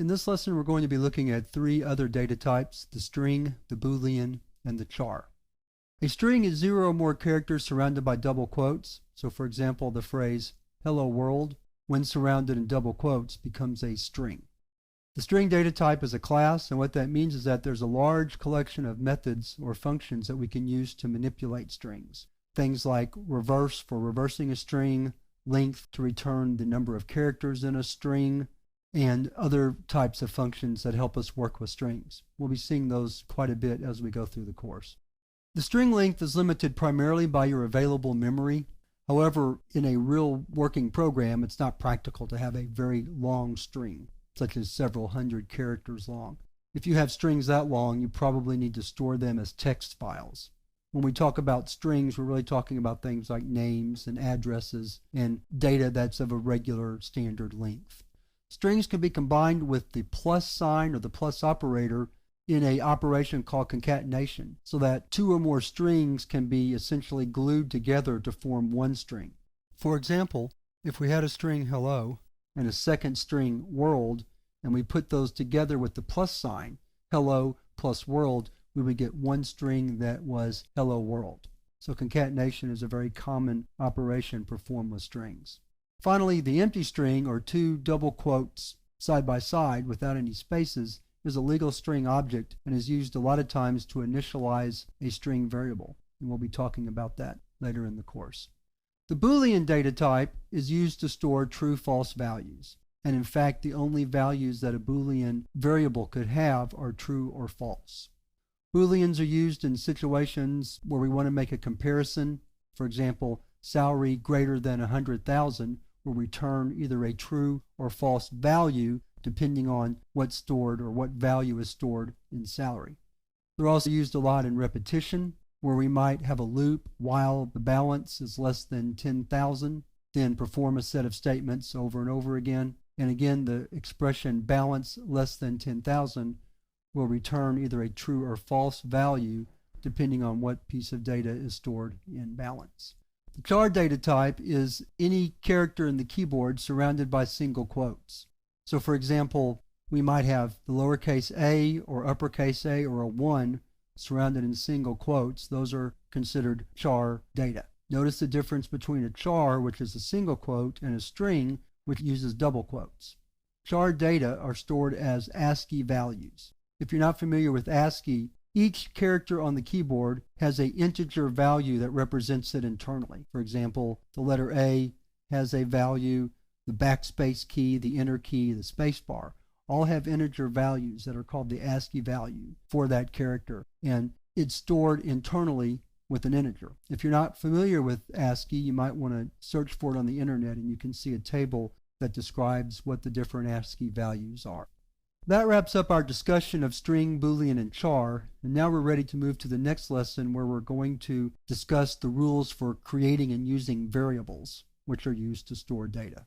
In this lesson, we're going to be looking at three other data types: the string, the Boolean, and the char. A string is 0 or more characters surrounded by double quotes. So for example, the phrase "hello world," when surrounded in double quotes, becomes a string. The string data type is a class, and what that means is that there's a large collection of methods or functions that we can use to manipulate strings. Things like reverse for reversing a string, length to return the number of characters in a string, and other types of functions that help us work with strings. We'll be seeing those quite a bit as we go through the course. The string length is limited primarily by your available memory. However, in a real working program, it's not practical to have a very long string, such as several hundred characters long. If you have strings that long, you probably need to store them as text files. When we talk about strings, we're really talking about things like names and addresses and data that's of a regular standard length. Strings can be combined with the plus sign or the plus operator in an operation called concatenation, so that two or more strings can be essentially glued together to form one string. For example, if we had a string hello and a second string world, and we put those together with the plus sign, hello plus world, we would get one string that was hello world. So concatenation is a very common operation performed with strings. Finally, the empty string, or two double quotes side by side without any spaces, is a legal string object and is used a lot of times to initialize a string variable. And we'll be talking about that later in the course. The Boolean data type is used to store true-false values. And in fact, the only values that a Boolean variable could have are true or false. Booleans are used in situations where we want to make a comparison. For example, salary greater than 100,000 will return either a true or false value depending on what's stored or what value is stored in salary. They're also used a lot in repetition, where we might have a loop while the balance is less than 10,000, then perform a set of statements over and over again. And again, the expression balance less than 10,000 will return either a true or false value depending on what piece of data is stored in balance. The char data type is any character in the keyboard surrounded by single quotes. So for example, we might have the lowercase a or uppercase A or a 1 surrounded in single quotes. Those are considered char data. Notice the difference between a char, which is a single quote, and a string, which uses double quotes. Char data are stored as ASCII values. If you're not familiar with ASCII, each character on the keyboard has an integer value that represents it internally. For example, the letter A has a value, the backspace key, the enter key, the space bar, all have integer values that are called the ASCII value for that character. And it's stored internally with an integer. If you're not familiar with ASCII, you might want to search for it on the internet, and you can see a table that describes what the different ASCII values are. That wraps up our discussion of string, Boolean, and char, and now we're ready to move to the next lesson, where we're going to discuss the rules for creating and using variables, which are used to store data.